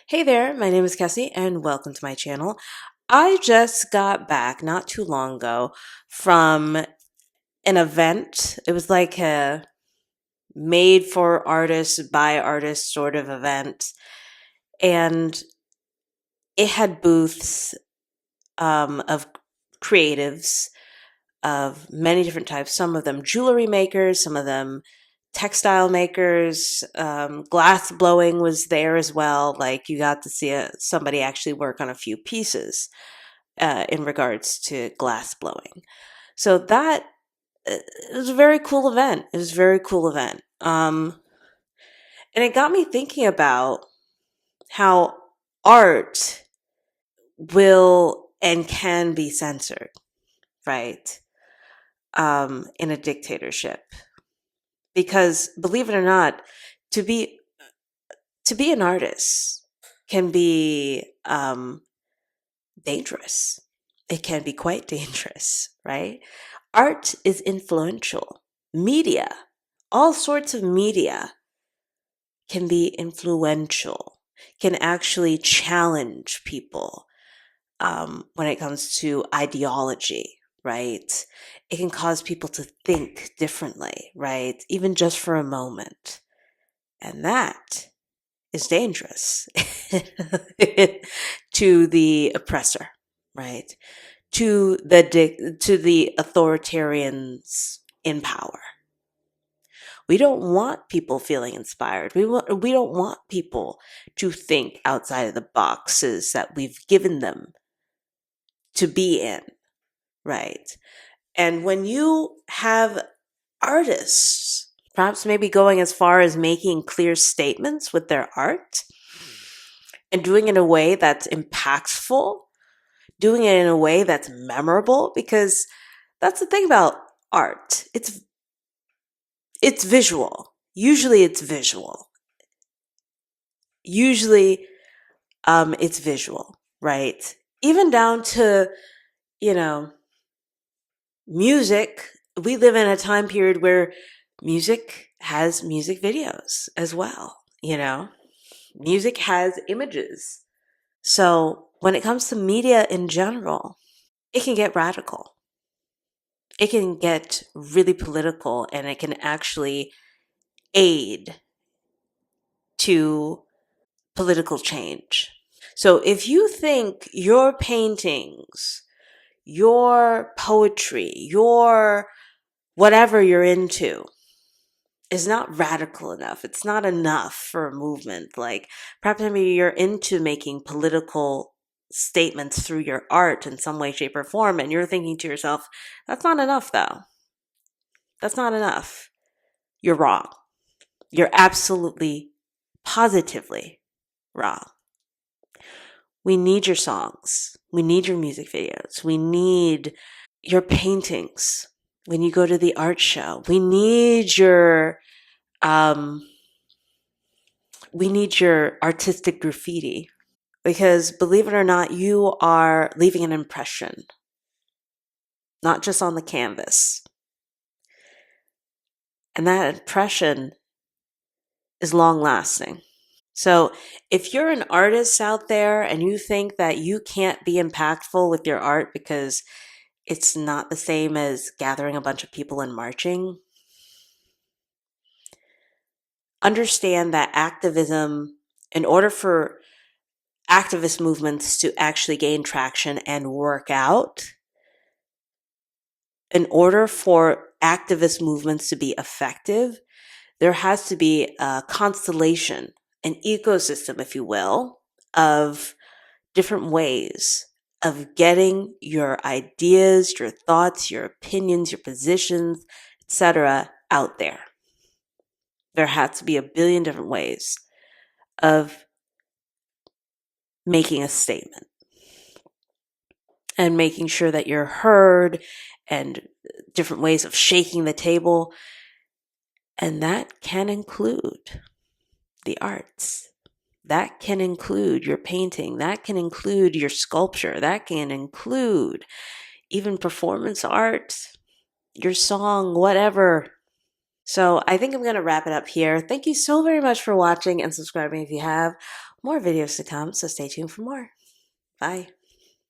Hey there, my name is Kessie and welcome to my channel. I just got back not too long ago from an event. It was like a made for artists, by artists sort of event. And it had booths of creatives of many different types, some of them jewelry makers, some of them textile makers. Glass blowing was there as well. Like you got to see somebody actually work on a few pieces in regards to glass blowing. So that it was a very cool event. It was a very cool event. And it got me thinking about how art will and can be censored, right? In a dictatorship. Because believe it or not, to be an artist can be dangerous. It can be quite dangerous, right? Art is influential. Media, all sorts of media can be influential, can actually challenge people when it comes to ideology, right? It can cause people to think differently, right? Even just for a moment. And that is dangerous to the oppressor, right? To the authoritarians in power. We don't want people feeling inspired. We don't want people to think outside of the boxes that we've given them to be in, right? And when you have artists perhaps maybe going as far as making clear statements with their art and doing it in a way that's impactful, doing it in a way that's memorable, because that's the thing about art. It's visual. Usually it's visual. Usually it's visual, right? Even down to, you know, music. We live in a time period where music has music videos as well, Music has images. So when it comes to media in general, it can get radical. It can get really political, and it can actually aid to political change. So if you think your paintings, your poetry, your whatever you're into is not radical enough, it's not enough for a movement, like perhaps maybe you're into making political statements through your art in some way, shape, or form, and you're thinking to yourself, that's not enough though. That's not enough. You're wrong. You're absolutely, positively wrong. We need your songs. We need your music videos. We need your paintings when you go to the art show. We need your artistic graffiti, because believe it or not, you are leaving an impression, not just on the canvas. And that impression is long lasting. So if you're an artist out there and you think that you can't be impactful with your art because it's not the same as gathering a bunch of people and marching, understand that activism, in order for activist movements to actually gain traction and work out, in order for activist movements to be effective, there has to be a constellation, an ecosystem, if you will, of different ways of getting your ideas, your thoughts, your opinions, your positions, etc. out there. There has to be a billion different ways of making a statement and making sure that you're heard, and different ways of shaking the table. And that can include the arts. That can include your painting. That can include your sculpture. That can include even performance art, your song, whatever. So I think I'm going to wrap it up here. Thank you so very much for watching and subscribing if you have. more videos to come, so stay tuned for more. Bye.